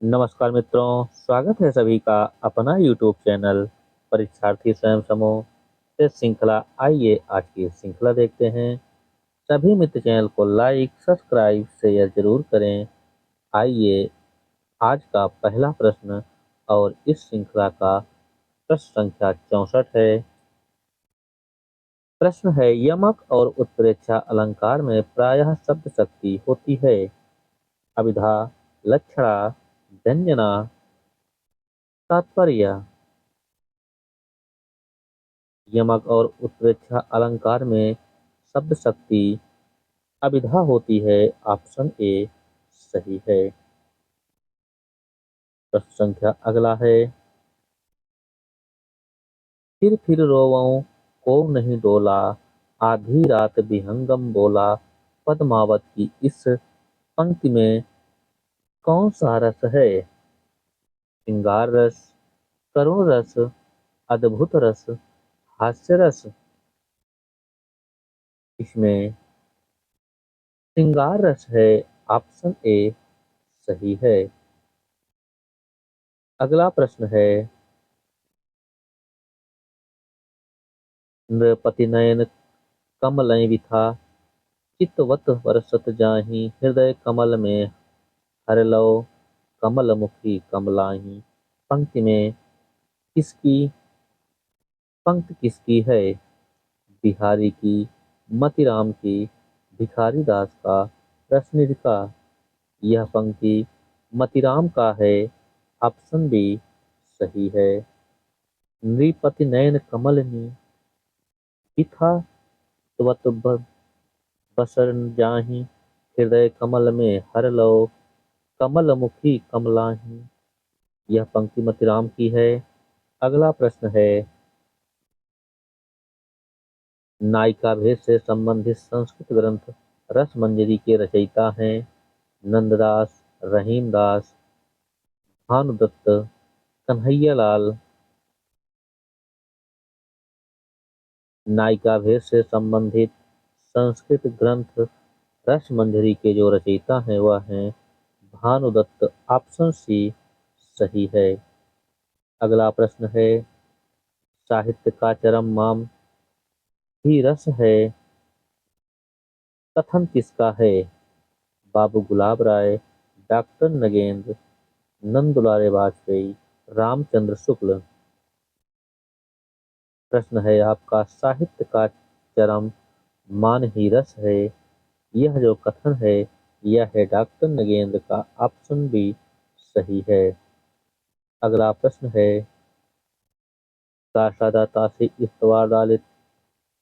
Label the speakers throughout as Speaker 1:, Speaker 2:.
Speaker 1: नमस्कार मित्रों, स्वागत है सभी का अपना यूट्यूब चैनल परीक्षार्थी स्वयं समूह से श्रृंखला। आइए आज की श्रृंखला देखते हैं। सभी मित्र चैनल को लाइक, सब्सक्राइब, शेयर जरूर करें। आइए आज का पहला प्रश्न और इस श्रृंखला का प्रश्न संख्या 64 है। प्रश्न है, यमक और उत्प्रेक्षा अलंकार में प्रायः शब्द शक्ति होती है। अभिधा, लक्षणा, व्यंजना, तात्पर्य। यमक और उत्प्रेक्षा अलंकार में शब्द शक्ति अभिधा होती है। ऑप्शन ए सही है। प्रश्न संख्या अगला है, फिर रोवऊं को नहीं डोला, आधी रात विहंगम बोला। पद्मावत की इस पंक्ति में कौन सा रस है? श्रृंगार रस, करुण रस, अद्भुत रस, हास्य रस। इसमें श्रृंगार रस है। ऑप्शन ए सही है। अगला प्रश्न है, नृपति नयन कमलय विथा, चित्तवत बरसत जाहि। हृदय कमल में हर लो, कमल मुखी कमलाहि। पंक्ति में किसकी पंक्ति किसकी है? बिहारी की, मतीराम की, भिखारी दास का, रश्मिद का। यह पंक्ति मतीराम का है। ऑप्शन बी सही है। नृपति नयन कमल विथा, चित्तवत बसर जाहि। हृदय कमल में हर लो, कमल मुखी कमलाहि। यह पंक्ति मतीराम की है। अगला प्रश्न है, नायिका भेद से संबंधित संस्कृत ग्रंथ रसमंजरी के रचयिता हैं। नंददास, रहीमदास, भानुदत्त, कन्हैयालाल। नायिका भेद से संबंधित संस्कृत ग्रंथ रसमंजरी के जो रचयिता हैं वह हैं भानुदत्त। ऑप्शन सी सही है। अगला प्रश्न है, साहित्य का चरम माम ही रस है, कथन किसका है? बाबू गुलाब राय, डॉक्टर नगेंद्र, नंदुलारे वाजपेयी, रामचंद्र शुक्ल। प्रश्न है आपका, साहित्य का चरम मान ही रस है, यह जो कथन है यह है डॉक्टर नगेंद्र का। ऑप्शन बी सही है। अगला प्रश्न है, काशादा तासी इस्तवार दालित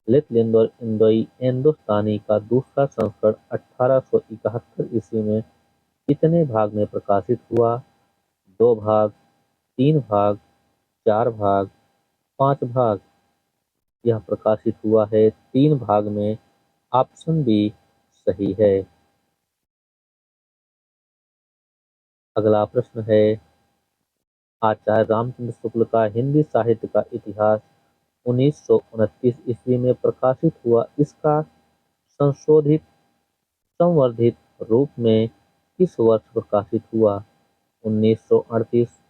Speaker 1: लित लिंदोर इंदोई हिंदुस्तानी का दूसरा संस्करण 1871 ईस्वी में कितने भाग में प्रकाशित हुआ? 2 भाग, 3 भाग, 4 भाग, 5 भाग। यह प्रकाशित हुआ है 3 भाग में। ऑप्शन बी सही है। अगला प्रश्न है, आचार्य रामचंद्र शुक्ल का हिंदी साहित्य का इतिहास 1929 ईस्वी में प्रकाशित हुआ। इसका संशोधित संवर्धित रूप में किस वर्ष प्रकाशित हुआ? 1938,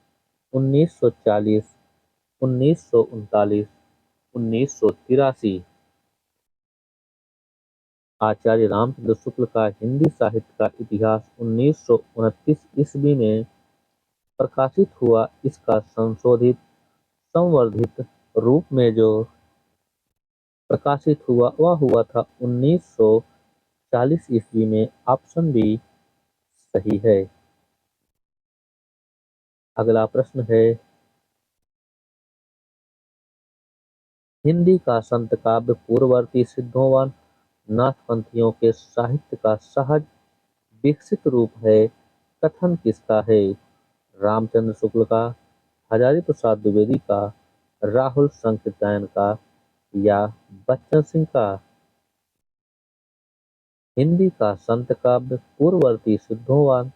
Speaker 1: 1940, 1939, 1983। आचार्य रामचंद्र शुक्ल का हिंदी साहित्य का इतिहास 1929 ईस्वी में प्रकाशित हुआ। इसका संशोधित संवर्धित रूप में जो प्रकाशित हुआ वह हुआ था 1940 ईस्वी में। ऑप्शन बी सही है। अगला प्रश्न है, हिंदी का संत काव्य पूर्ववर्ती सिद्धों व नाथपंथियों के साहित्य का सहज विकसित रूप है। कथन किसका है? रामचंद्र शुक्ल का, हजारी प्रसाद द्विवेदी का, राहुल संकृत्यायन का या बच्चन सिंह का? हिंदी का संत काव्य पूर्ववर्ती सिद्धों व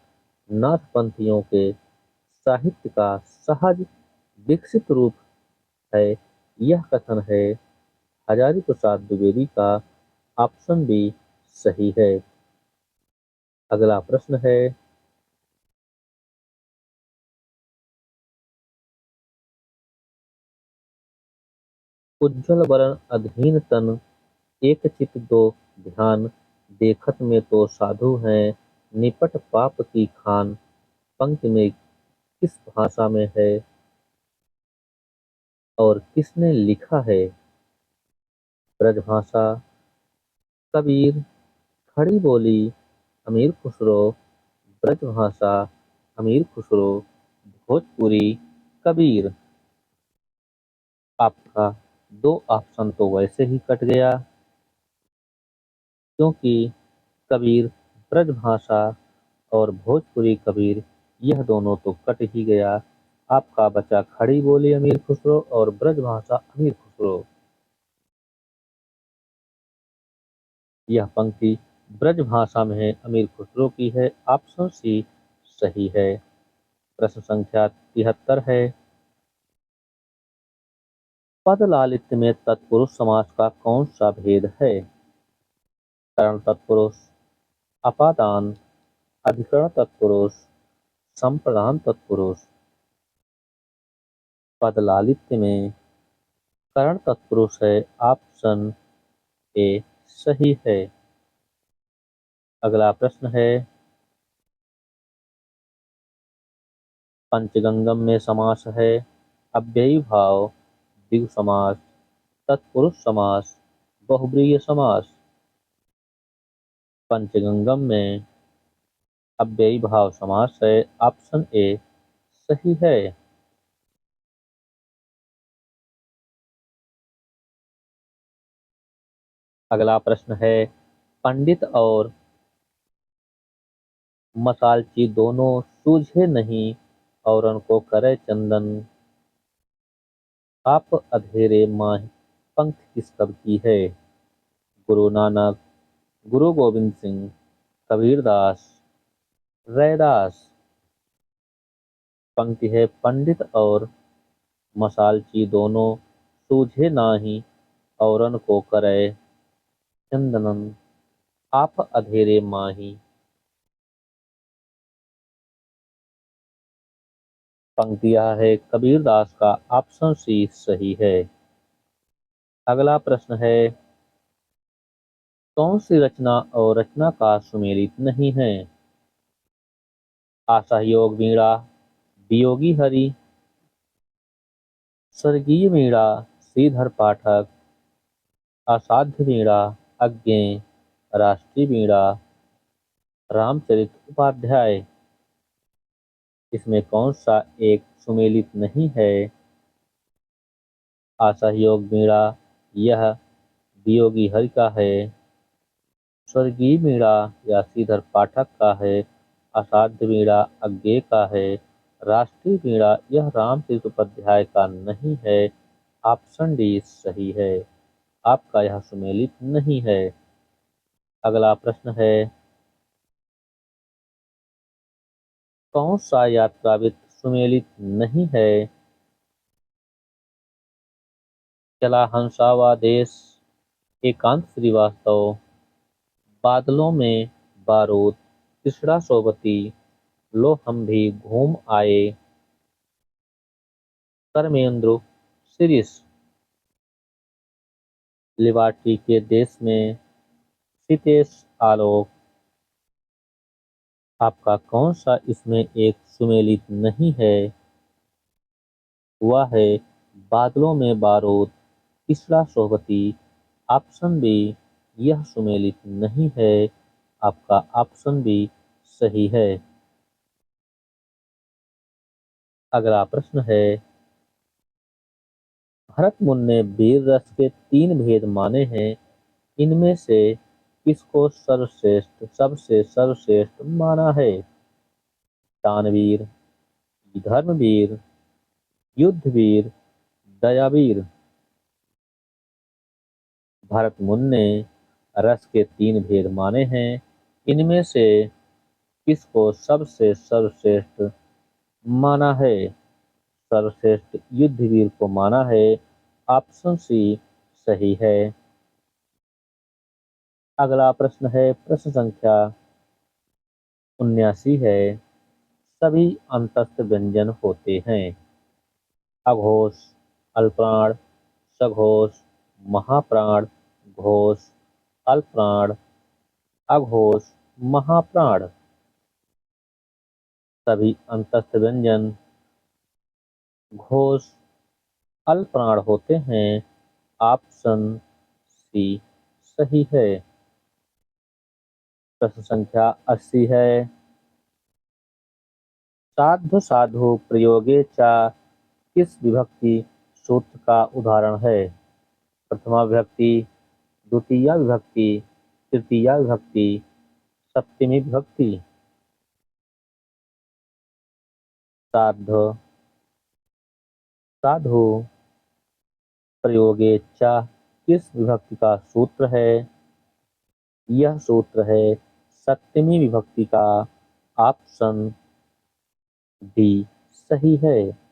Speaker 1: नाथपंथियों के साहित्य का सहज विकसित रूप है। यह कथन है हजारी प्रसाद द्विवेदी का। ऑप्शन बी सही है। अगला प्रश्न है, उज्ज्वल बरन अधीन तन, एक चित दो ध्यान, देखत में तो साधु हैं, निपट पाप की खान। पंक्ति में किस भाषा में है और किसने लिखा है? ब्रजभाषा। कबीर। खड़ी बोली अमीर खुसरो, ब्रजभाषा अमीर खुसरो, भोजपुरी कबीर। आपका दो ऑप्शन तो वैसे ही कट गया, क्योंकि कबीर ब्रजभाषा और भोजपुरी कबीर यह दोनों तो कट ही गया। आपका बचा खड़ी बोली अमीर खुसरो और ब्रजभाषा अमीर खुसरो। यह पंक्ति ब्रजभाषा में है, अमीर खुसरो की है। ऑप्शन सी सही है। प्रश्न संख्या 73 है। पद लालित्य में तत्पुरुष समास का कौन सा भेद है? करण तत्पुरुष, अपादान, अधिकरण तत्पुरुष, संप्रदान तत्पुरुष। पद लालित्य में करण तत्पुरुष है। ऑप्शन ए सही है। अगला प्रश्न है, पंचगंगम में समास है अव्ययी भाव, द्विगु समास, तत्पुरुष समास, बहुब्रीहि समास। पंचगंगम में अव्ययी भाव समास है। ऑप्शन ए सही है। अगला प्रश्न है, पंडित और मसालची दोनों सूझे नहीं, औरन को करे चंदन, आप अधेरे माही। पंक्ति किस कवि की है? गुरु नानक, गुरु गोविंद सिंह, कबीरदास, रैदास। पंक्ति है, पंडित और मसालची दोनों सूझे नाही, औरन को करे चंदनन, आप अधेरे माही। पंक्ति यह है कबीरदास का। ऑप्शन सी सही है। अगला प्रश्न है, कौन सी रचना और रचना का सुमेलित नहीं है? आशायोग वीणा, वियोगी हरि, स्वर्गीय वीणा, श्रीधर पाठक, असाध्य वीणा, अज्ञेय, राष्ट्रीय वीणा, रामचरित उपाध्याय। इसमें कौन सा एक सुमेलित नहीं है? असहयोग वीणा यह वियोगी हरि का है। स्वर्गीय वीणा या श्रीधर पाठक का है। असाध्य वीणा अज्ञेय का है। राष्ट्रीय वीणा यह रामचरित उपाध्याय का नहीं है। ऑप्शन डी सही है। आपका यह सुमेलित नहीं है। अगला प्रश्न है, कौन सा यात्रावृत्त सुमेलित नहीं है? चला हंसावा देश, एकांत श्रीवास्तव, बादलों में बारूद, तीसरा सोबती, लो हम भी घूम आए, कर्मेंद्र शिरीष। लिबर्टी के देश में, सीतेश आलोक। आपका कौन सा इसमें एक सुमेलित नहीं है? वह है बादलों में बारूद, तीसरा सोबती। ऑप्शन बी यह सुमेलित नहीं है। आपका ऑप्शन बी सही है। अगला प्रश्न है, भरत मुनि ने वीर रस के 3 भेद माने हैं, इनमें से किसको सर्वश्रेष्ठ सबसे सर्वश्रेष्ठ माना है? दानवीर, धर्मवीर, युद्धवीर, दयावीर। भरत मुनि ने रस के 3 भेद माने हैं, इनमें से किसको सबसे सर्वश्रेष्ठ माना है? सर्वश्रेष्ठ युद्धवीर को माना है। ऑप्शन सी सही है। अगला प्रश्न है, प्रश्न संख्या 79 है। सभी अंतस्थ व्यंजन होते हैं। अघोष, अल्पप्राण, सघोष, महाप्राण, घोष, अल्पप्राण, अघोष, महाप्राण। सभी अंतस्थ व्यंजन घोष अल्पप्राण होते हैं। ऑप्शन सी सही है। प्रश्न संख्या 80 है। साधु साधु प्रयोगे चा किस विभक्ति सूत्र का उदाहरण है? प्रथमा विभक्ति, द्वितीया विभक्ति, तृतीया विभक्ति, सप्तमी विभक्ति। साधु साधु प्रयोगे चा किस विभक्ति का सूत्र है? यह सूत्र है सप्तमी विभक्ति का। ऑप्शन डी सही है।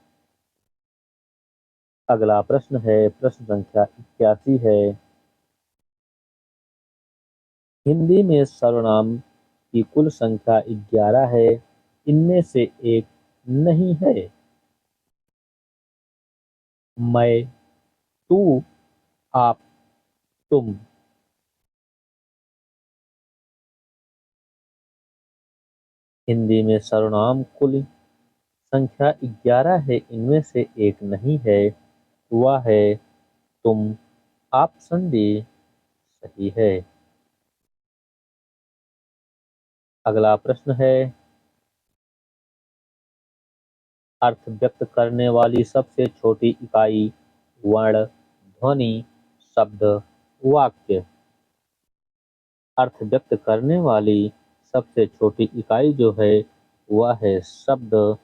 Speaker 1: अगला प्रश्न है, प्रश्न संख्या 81 है। हिंदी में सर्वनाम की कुल संख्या 11 है। इनमें से एक नहीं है। मैं, तू, आप, तुम। हिंदी में सर्वनाम कुल संख्या 11 है। इनमें से एक नहीं है। वह है तुम। ऑप्शन डी सही है। अगला प्रश्न है, अर्थ व्यक्त करने वाली सबसे छोटी इकाई वर्ण, ध्वनि, शब्द, वाक्य। अर्थ व्यक्त करने वाली सबसे छोटी इकाई जो है वह है शब्द।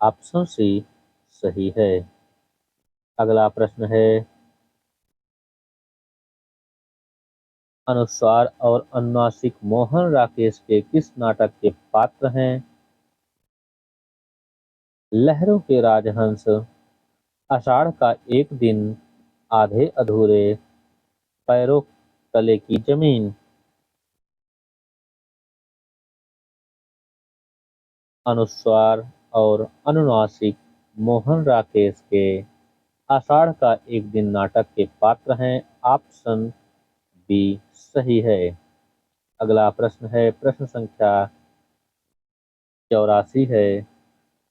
Speaker 1: ऑप्शन सी सही है। अगला प्रश्न है, अनुस्वार और अनुनासिक मोहन राकेश के किस नाटक के पात्र हैं? लहरों के राजहंस, आषाढ़ का एक दिन, आधे अधूरे, पैरों तले की जमीन। अनुस्वार और अनुनासिक मोहन राकेश के आषाढ़ का एक दिन नाटक के पात्र हैं। ऑप्शन बी सही है। अगला प्रश्न है, प्रश्न संख्या 84 है।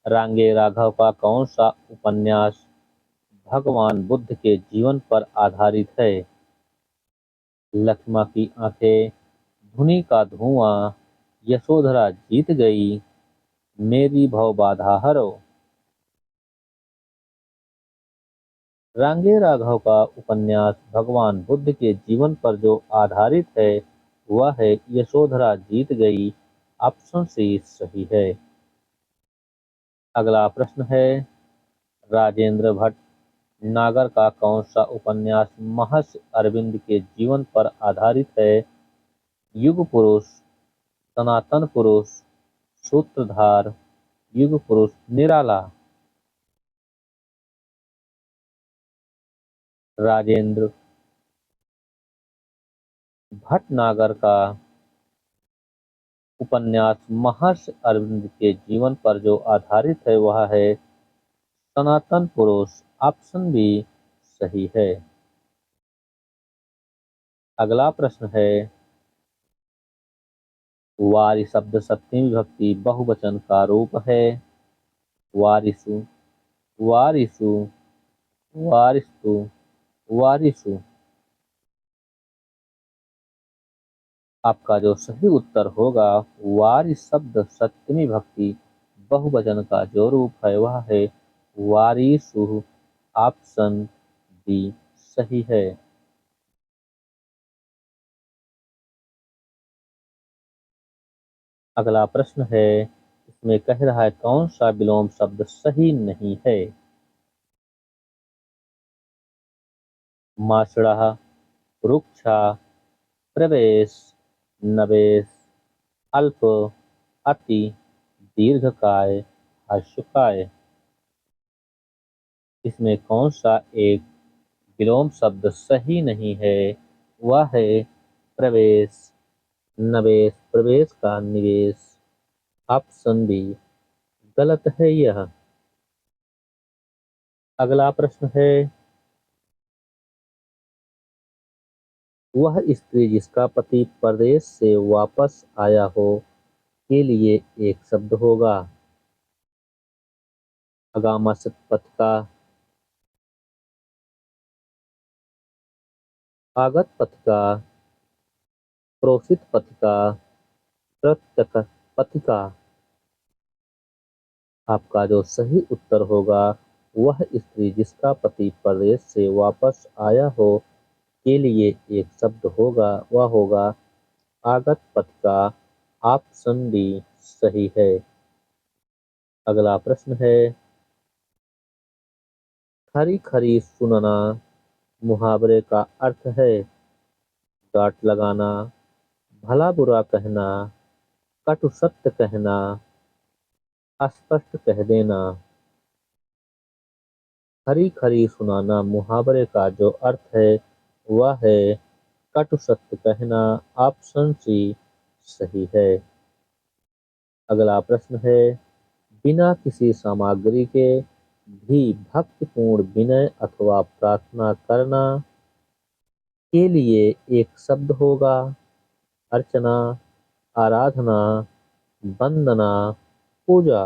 Speaker 1: रांगे राघव का कौन सा उपन्यास भगवान बुद्ध के जीवन पर आधारित है? लक्ष्मा की आंखें, धुनी का धुआं, यशोधरा जीत गई, मेरी भव बाधा हरो। रांगे राघव का उपन्यास भगवान बुद्ध के जीवन पर जो आधारित है वह है यशोधरा जीत गई। ऑप्शन सी सही है। अगला प्रश्न है, राजेंद्र भट्ट नागर का कौन सा उपन्यास महर्षि अरविंद के जीवन पर आधारित है? युग पुरुष, सनातन पुरुष, सूत्रधार, युग पुरुष निराला। राजेंद्र भटनागर का उपन्यास महर्षि अरविंद के जीवन पर जो आधारित है वह है सनातन पुरुष। ऑप्शन बी सही है। अगला प्रश्न है, वारि शब्द सप्तमी विभक्ति बहुवचन का रूप है। वारिसु, वारिसु, वारिस्तु, वारिसु। आपका जो सही उत्तर होगा, वारिस शब्द सप्तमी विभक्ति बहुवचन का जो रूप है वह है वारिसु। ऑप्शन डी सही है। अगला प्रश्न है, इसमें कह रहा है कौन सा विलोम शब्द सही नहीं है? मासड़ा, रुक्षा, प्रवेश, नवेश, अल्प, अति, दीर्घकाय, हर्षकाय। इसमें कौन सा एक विलोम शब्द सही नहीं है? वह है प्रवेश। नवेश प्रवेश का निवेश। ऑप्शन बी गलत है यह। अगला प्रश्न है, वह स्त्री जिसका पति परदेश से वापस आया हो के लिए एक शब्द होगा। अगामसत पथिका, आगत पथिका, प्रोषित पथिका, प्रत्यक पथिका। आपका जो सही उत्तर होगा वह स्त्री जिसका पति परदेश से वापस आया हो के लिए एक शब्द होगा, वह होगा आगत पथिका। ऑप्शन डी सही है। अगला प्रश्न है, खरी खरी सुनना मुहावरे का अर्थ है डांट लगाना, भला बुरा कहना, कटु सत्य कहना, स्पष्ट कह देना। खरी खरी सुनाना मुहावरे का जो अर्थ है वह है कटु सत्य कहना। ऑप्शन सी सही है। अगला प्रश्न है, बिना किसी सामग्री के भी भक्तिपूर्ण विनय अथवा प्रार्थना करना के लिए एक शब्द होगा। अर्चना, आराधना, वंदना, पूजा।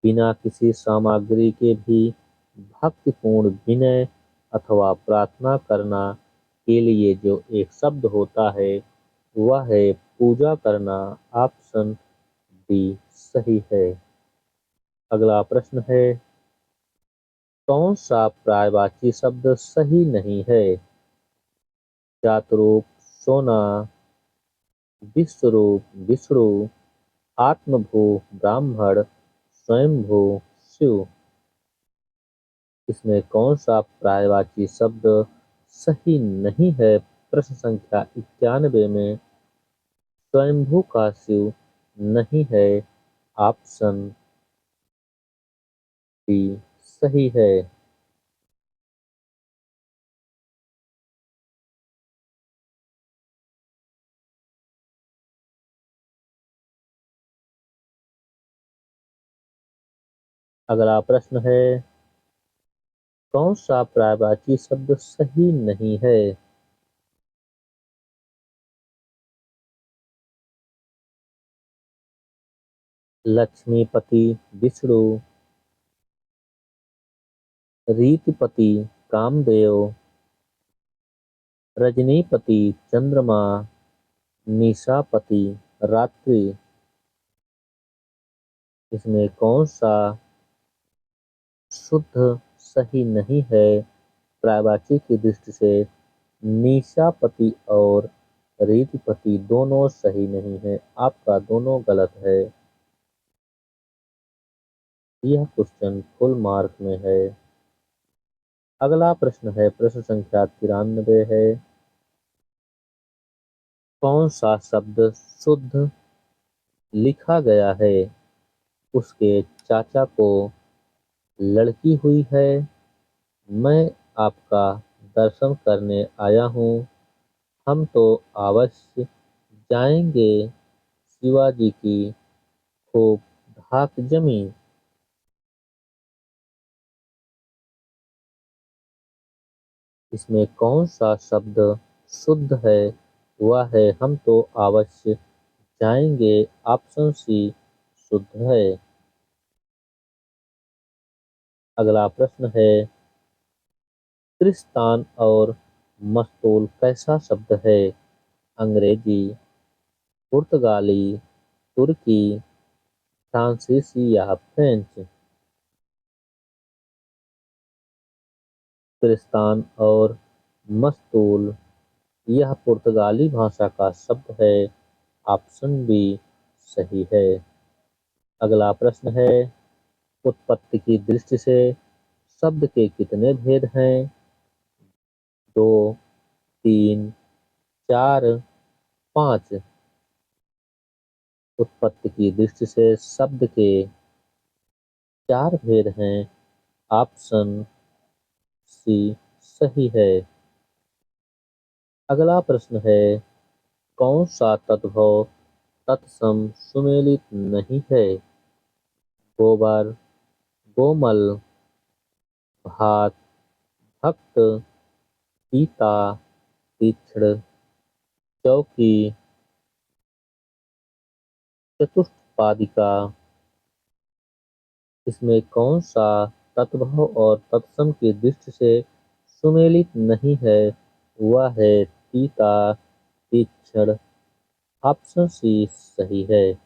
Speaker 1: बिना किसी सामग्री के भी भक्तिपूर्ण विनय अथवा प्रार्थना करना के लिए जो एक शब्द होता है वह है पूजा करना। ऑप्शन डी सही है। अगला प्रश्न है, कौन सा पर्यायवाची शब्द सही नहीं है? जातरूप सोना, विश्वरूप विष्णु, आत्मभू ब्राह्मण, स्वयंभू शिव। इसमें कौन सा पर्यायवाची शब्द सही नहीं है? प्रश्न संख्या 91 में स्वयंभू का शिव नहीं है। ऑप्शन डी सही है। अगला प्रश्न है, कौन सा पर्यायवाची शब्द सही नहीं है? लक्ष्मीपति विष्णु, रीतिपति कामदेव, रजनीपति चंद्रमा, निशापति रात्रि। इसमें कौन सा शुद्ध सही नहीं है? पर्यायवाची की दृष्टि से निशापति और रीतिपति दोनों सही नहीं है। आपका दोनों गलत है। यह क्वेश्चन फुल मार्क में है। अगला प्रश्न है, प्रश्न संख्या 93 है, कौन सा शब्द शुद्ध लिखा गया है? उसके चाचा को लड़की हुई है, मैं आपका दर्शन करने आया हूँ, हम तो अवश्य जाएंगे, शिवाजी की खूब धाक जमी। इसमें कौन सा शब्द शुद्ध है? वह है हम तो अवश्य जाएंगे। ऑप्शन सी शुद्ध है। अगला प्रश्न है, क्रिस्तान और मस्तूल कैसा शब्द है? अंग्रेजी, पुर्तगाली, तुर्की, फ्रांसीसी या फ्रेंच। क्रिस्तान और मस्तूल यह पुर्तगाली भाषा का शब्द है। ऑप्शन बी सही है। अगला प्रश्न है, उत्पत्ति की दृष्टि से शब्द के कितने भेद हैं? 2, 3, 4, 5। उत्पत्ति की दृष्टि से शब्द के 4 भेद हैं। ऑप्शन सी सही है। अगला प्रश्न है, कौन सा तद्भव तत्सम सुमेलित नहीं है? गोबर, गोमल, भात, भक्त, पीता, तीक्ष्ण, चौकी, चतुष्पादिका। इसमें कौन सा तद्भव और तत्सम की दृष्टि से सुमेलित नहीं है? वह है पीता, तीक्ष्ण। ऑप्शन सी सही है।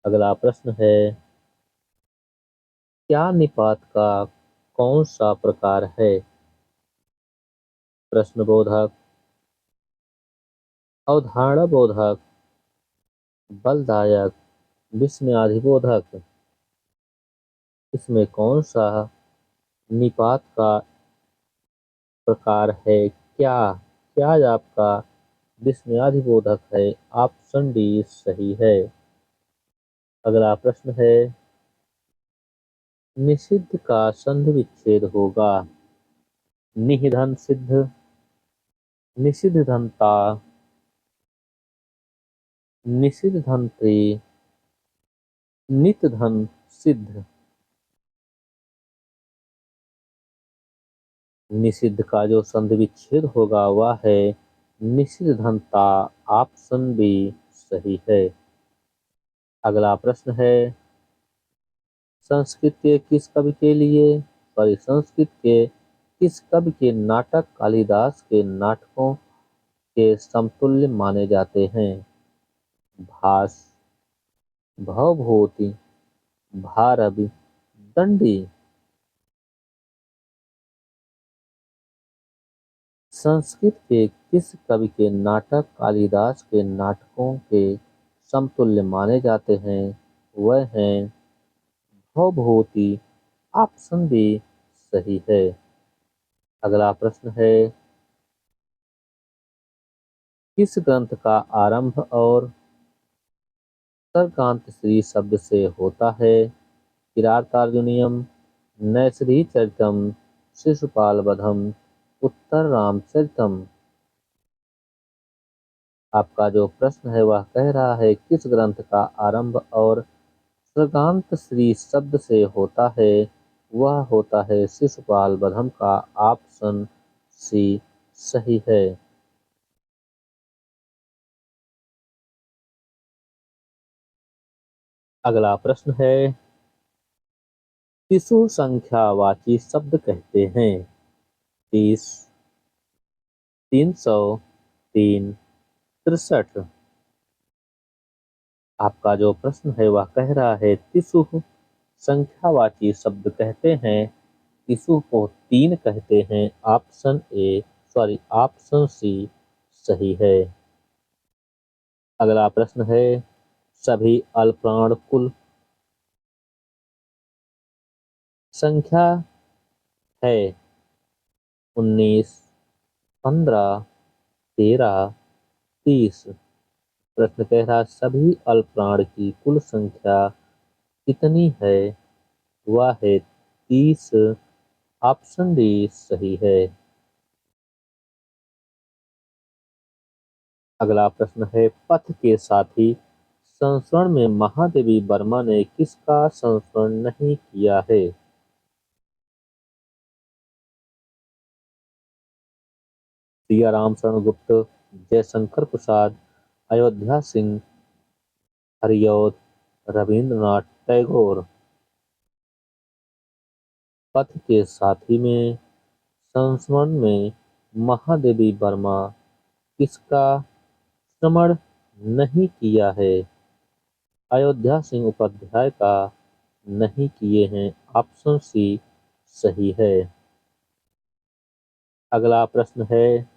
Speaker 1: अगला प्रश्न है, क्या निपात का कौन सा प्रकार है? प्रश्नबोधक, अवधारणाबोधक, बलदायक, विस्मयादिबोधक। इसमें कौन सा निपात का प्रकार है? क्या क्या आपका विस्मयादिबोधक है? ऑप्शन डी सही है। अगला प्रश्न है, निषिद्ध का संधि विच्छेद होगा। निधन सिद्ध, निषिद्ध धनता, निषिद्ध धनत्री, नित धन सिद्ध। निषिद्ध का जो संधि विच्छेद होगा वह है निषिद्ध धनता। ऑप्शन बी सही है। अगला प्रश्न है, संस्कृत के किस कवि के लिए संस्कृत के किस कवि के नाटक कालिदास के नाटकों के समतुल्य माने जाते हैं? भास, भवभूति, भारवि, दंडी। संस्कृत के किस कवि के नाटक कालिदास के नाटकों के समतुल्य माने जाते हैं? वह हैं भवभूति। ऑप्शन बी सही है। अगला प्रश्न है, किस ग्रंथ का आरंभ और सर्गांत श्री शब्द से होता है? किरातार्जुनीयम, नैषधीचरितम, शिशुपाल वधम, उत्तर रामचरितम। आपका जो प्रश्न है वह कह रहा है, किस ग्रंथ का आरंभ और सर्गांत श्री शब्द से होता है? वह होता है शिशुपाल वधम का। ऑप्शन सी सही है। अगला प्रश्न है, शिशु संख्यावाची शब्द कहते हैं? 30, 300, 3, 63। आपका जो प्रश्न है वह कह रहा है, शिशु संख्यावाची शब्द कहते हैं। शिशु को 3 कहते हैं। ऑप्शन सी सही है। अगला प्रश्न है, सभी अल्पप्राण कुल संख्या है? 19, 15, 13, 30। प्रश्न कह रहा, सभी अल्पप्राण की कुल संख्या कितनी है? वह है 30। ऑप्शन डी सही है। अगला प्रश्न है, पथ के साथी संस्मरण में महादेवी वर्मा ने किसका संस्मरण नहीं किया है? सियाराम शरण गुप्त, जयशंकर प्रसाद, अयोध्या सिंह, हरिऔध, रविंद्रनाथ टैगोर। पथ के साथी में संस्मरण में महादेवी वर्मा किसका स्मरण नहीं किया है? अयोध्या सिंह उपाध्याय का नहीं किए हैं। ऑप्शन सी सही है। अगला प्रश्न है,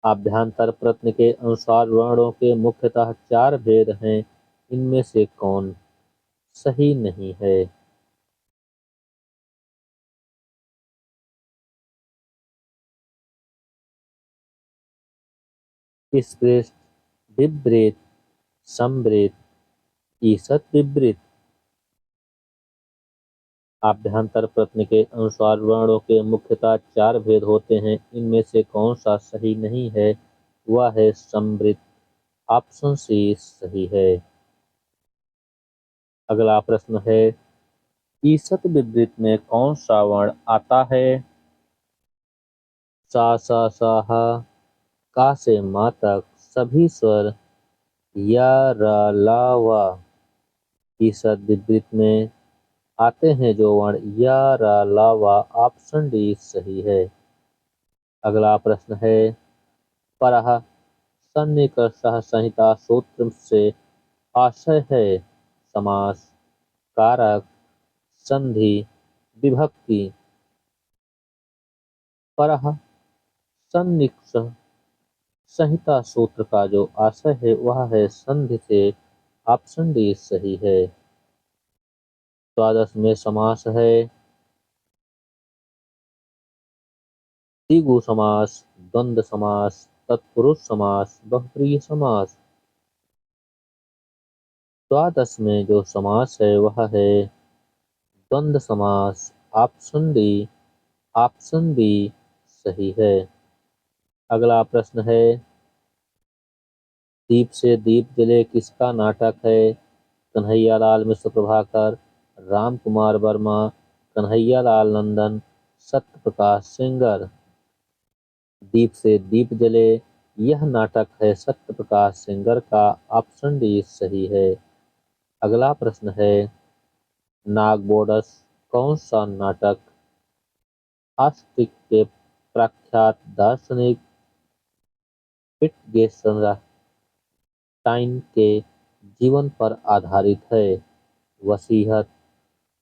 Speaker 1: आभ्यंतर प्रश्न के अनुसार वर्णों के मुख्यतः 4 भेद हैं। इनमें से कौन सही नहीं है? स्पृष्ट, विवृत, संवृत, ईषत् विवृत। आभ्यंतर प्रश्न के अनुसार वर्णों के मुख्यतः 4 भेद होते हैं। इनमें से कौन सा सही नहीं है? वह है संवृत। ऑप्शन सी सही है। अगला प्रश्न है, ईषत् विवृत में कौन सा वर्ण आता है? सा सा साहा, का से मा तक सभी स्वर या रा ला वा की सद्विपरीत में आते हैं जो वर्ण या रा ला वा। ऑप्शन डी सही है। अगला प्रश्न है, परः सन्निकर्षः संहिता सूत्र से आशय है समास, कारक, संधि, विभक्ति। परः सन्निकर्ष संहिता सूत्र का जो आशय है वह है संधि से। ऑप्शन डी सही है। द्वादश में समास है द्विगु समास, द्वंद्व समास, तत्पुरुष समास, बहुप्रिय समास। द्वादश में जो समास है वह है द्वंद्व समास। ऑप्शन डी, ऑप्शन बी सही है। अगला प्रश्न है, दीप से दीप जले किसका नाटक है? कन्हैयालाल मिश्र प्रभाकर, राम कुमार वर्मा, कन्हैयालाल नंदन, सत्य प्रकाश सेंगर। दीप से दीप जले यह नाटक है सत्य प्रकाश सेंगर का। ऑप्शन डी सही है। अगला प्रश्न है, नागबोडस कौन सा नाटक आस्तिक के प्रख्यात दार्शनिक विटगेन्स्टाइन के जीवन पर आधारित है? वसीयत,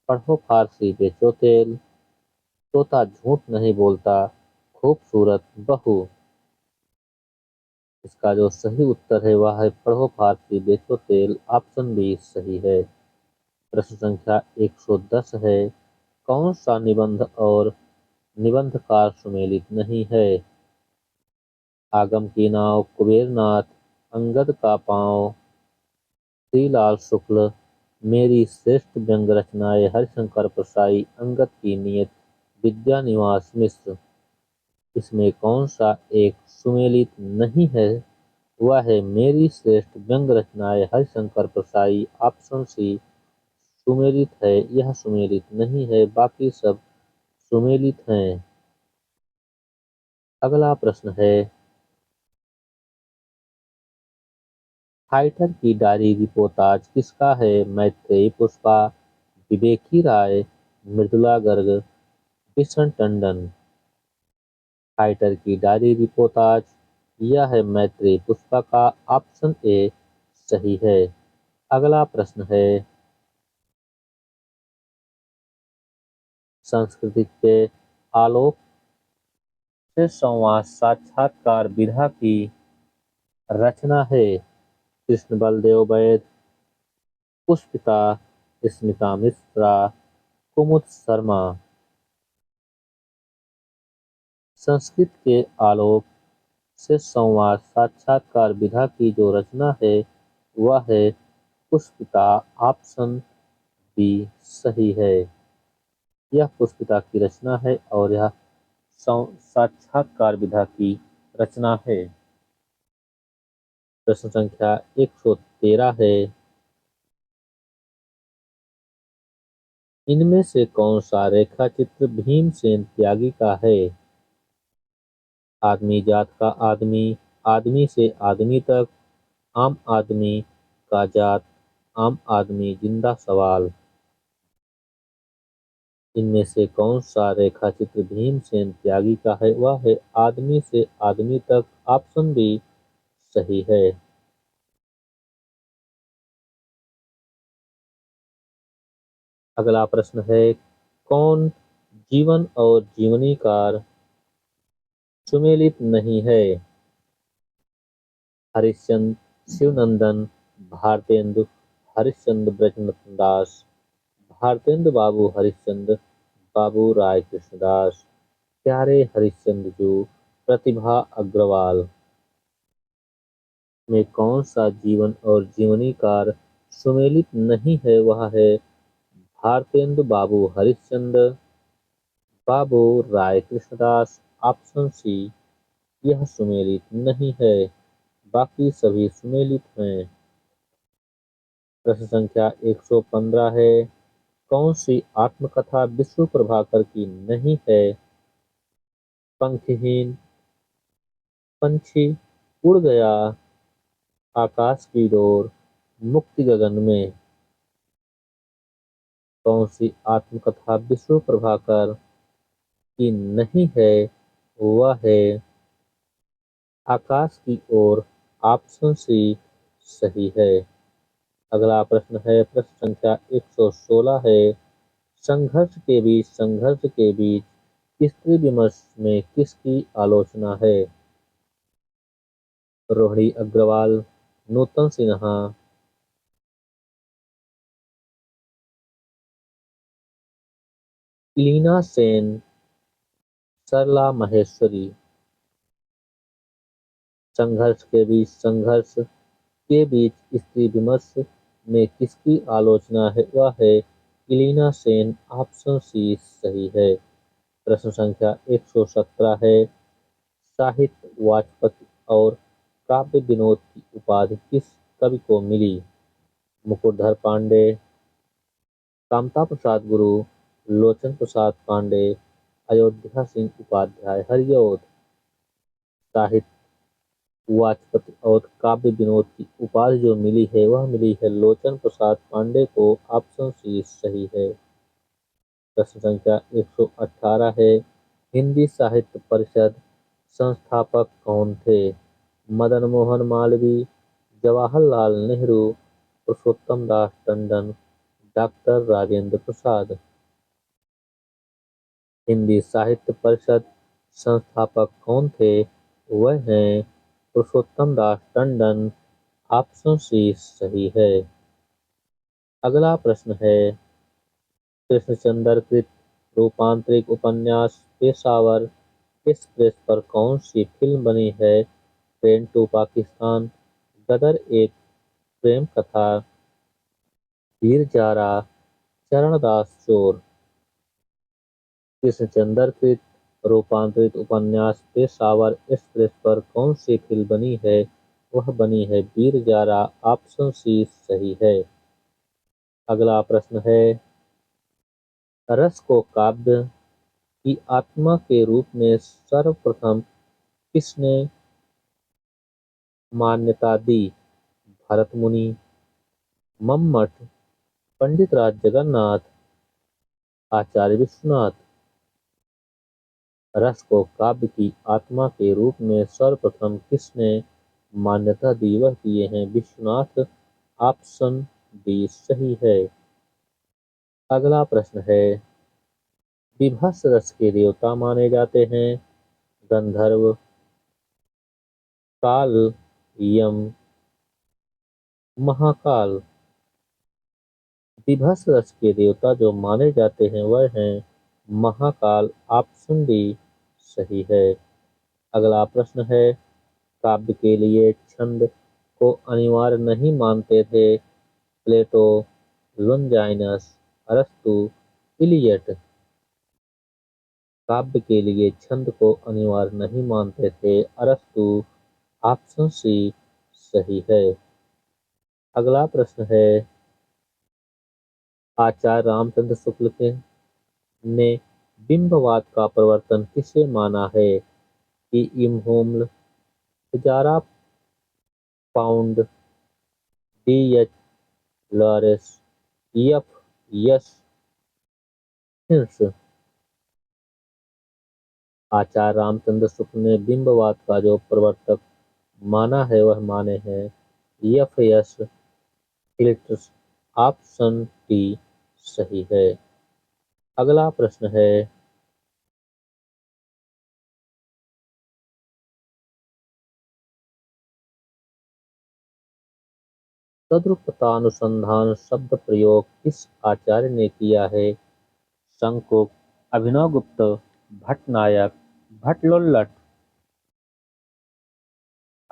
Speaker 1: पढ़ो फारसी बेचो तेल, तोता झूठ नहीं बोलता, खूबसूरत बहू। इसका जो सही उत्तर है वह है पढ़ो फारसी बेचो तेल। ऑप्शन बी सही है। प्रश्न संख्या 110 है, कौन सा निबंध और निबंधकार सुमेलित नहीं है? आगम की नाव, कुबेरनाथ, अंगद का पांव, श्रीलाल शुक्ल, मेरी श्रेष्ठ व्यंग रचनाएं हरिशंकर प्रसाई, अंगद की नियत, विद्यानिवास मिश्र। इसमें कौन सा एक सुमेलित नहीं है? वह है मेरी श्रेष्ठ व्यंग रचनाएं हरिशंकर प्रसाई। ऑप्शन सी सुमेलित है, यह सुमेलित नहीं है, बाकी सब सुमेलित हैं। अगला प्रश्न है, फाइटर की डायरी रिपोर्टाज किसका है? मैत्रेयी पुष्पा, विवेकी राय, मृदुला गर्ग, किशन टंडन। फाइटर की डायरी रिपोर्टाज यह है मैत्रेयी पुष्पा का। ऑप्शन ए सही है। अगला प्रश्न है, संस्कृति के आलोक से संवाद साक्षात्कार विधा की रचना है? कृष्ण बलदेव वैद, पुष्पिता, स्मिता मिश्रा, कुमुद शर्मा। संस्कृत के आलोक से संवाद साक्षात्कार विधा की जो रचना है वह है पुष्पिता। ऑप्शन बी सही है। यह पुष्पिता की रचना है और यह साक्षात्कार विधा की रचना है। प्रश्न संख्या 113 है, इनमें से कौन सा रेखाचित्र भीमसेन त्यागी का है? आदमी जात का आदमी, आदमी से आदमी तक, आम आदमी का जात, आम आदमी जिंदा सवाल। इनमें से कौन सा रेखाचित्र भीमसेन त्यागी का है? वह है आदमी से आदमी तक। ऑप्शन बी सही है। अगला प्रश्न है, कौन जीवन और जीवनीकार सुमेलित नहीं है? हरिश्चंद्र, शिवनंदन, भारतेंदु, हरिश्चंद्र ब्रजनंदन दास, भारतेंदु बाबू हरिश्चंद्र, बाबू राय कृष्णदास, प्यारे हरिश्चंद्र जू, प्रतिभा अग्रवाल। में कौन सा जीवन और जीवनीकार सुमेलित नहीं है? वह है भारतेंदु बाबू हरिश्चंद्र, बाबू राय कृष्णदास। ऑप्शन सी यह सुमेलित नहीं है, बाकी सभी सुमेलित हैं। प्रश्न संख्या 115 है, कौन सी आत्मकथा विष्णु प्रभाकर की नहीं है? पंखहीन पंछी उड़ गया आकाश की डोर, मुक्ति गगन में। कौन सी आत्मकथा विष्णु प्रभाकर की नहीं है? वह है आकाश की ओर। ऑप्शन सी सही है। अगला प्रश्न है, प्रश्न संख्या 116 है। संघर्ष के बीच स्त्री विमर्श में किसकी आलोचना है? रोहिणी अग्रवाल, नूतन सिन्हा, लीना सेन, सरला माहेश्वरी। संघर्ष के बीच स्त्री विमर्श में किसकी आलोचना है? वह है इलीना सेन। ऑप्शन सी सही है। प्रश्न संख्या 117 है। साहित्य वाचस्पति और काव्य विनोद की उपाधि किस कवि को मिली? मुकुटधर पांडे, कामता प्रसाद गुरु, लोचन प्रसाद पांडे, अयोध्या सिंह उपाध्याय। हरिऔध। साहित्य वाचस्पति और काव्य विनोद की उपाधि जो मिली है वह मिली है लोचन प्रसाद पांडे को। ऑप्शन सी सही है। प्रश्न संख्या 118 है। हिंदी साहित्य परिषद संस्थापक कौन थे? मदन मोहन मालवीय, जवाहरलाल नेहरू, पुरुषोत्तम दास टंडन, डॉक्टर राजेंद्र प्रसाद। हिंदी साहित्य परिषद संस्थापक कौन थे? वह हैं पुरुषोत्तम दास टंडन। ऑप्शन सी सही है। अगला प्रश्न है, कृष्णचंद्र कृत रूपांतरित उपन्यास पेशावर एक्सप्रेस पर कौन सी फिल्म बनी है? ट्रेन टू पाकिस्तान, गदर एक प्रेम कथा, वीर जारा, चरणदास चोर। कृष्णचंद्र कृत रूपांतरित उपन्यास पेशावर एक्सप्रेस पर कौन सी फिल्म बनी है? वह बनी है वीर जारा। ऑप्शन सी सही है। अगला प्रश्न है, रस को काव्य की आत्मा के रूप में सर्वप्रथम किसने मान्यता दी? भरत मुनि, मम्मट, पंडित राज जगन्नाथ, आचार्य विश्वनाथ। रस को काव्य की आत्मा के रूप में सर्वप्रथम किसने मान्यता दी? वह दिए हैं विश्वनाथ। ऑप्शन डी सही है। अगला प्रश्न है, विभत्स रस के देवता माने जाते हैं गंधर्व, काल, यम, महाकाल। विभत्स रस के देवता जो माने जाते हैं वह हैं महाकाल। ऑप्शन डी सही है। अगला प्रश्न है, काव्य के लिए छंद को अनिवार्य नहीं मानते थे प्लेटो, लोनजाइनस, अरस्तु, इलियट। काव्य के लिए छंद को अनिवार्य नहीं मानते थे अरस्तु। ऑप्शन सी सही है। अगला प्रश्न है, आचार्य रामचंद्र शुक्ल के ने बिंबवाद का प्रवर्तन किसे माना है? कि इमहोम्ल, Ezra Pound, D H Lawrence, F S हिंस। आचार्य रामचंद्र शुक्ल ने बिंबवाद का जो प्रवर्तक माना है वह माने हैं F yes hills. Option D सही है। अगला प्रश्न है, तद्रुपतानुसंधान शब्द प्रयोग किस आचार्य ने किया है? शंकुक, अभिनवगुप्त, भट्टनायक, भट्टलोल्लट।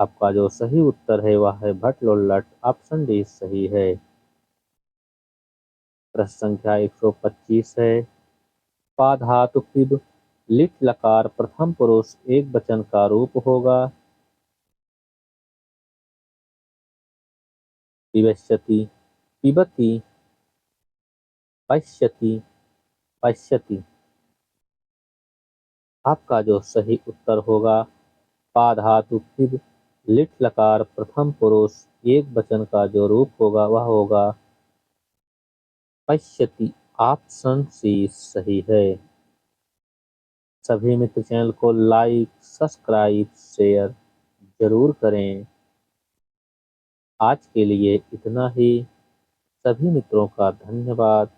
Speaker 1: आपका जो सही उत्तर है वह है भट्टलोल्लट। ऑप्शन डी सही है। प्रश्न संख्या 125 है। पाधातु पिब लिट लकार प्रथम पुरुष एक वचन का रूप होगा? पिबस्यति, पिबति, पश्यति, पश्यति। आपका जो सही उत्तर होगा पा धातु फिर लिट लकार प्रथम पुरुष एक वचन का जो रूप होगा वह होगा पश्यति। ऑप्शन सी सही है। सभी मित्र चैनल को लाइक सब्सक्राइब शेयर जरूर करें। आज के लिए इतना ही। सभी मित्रों का धन्यवाद।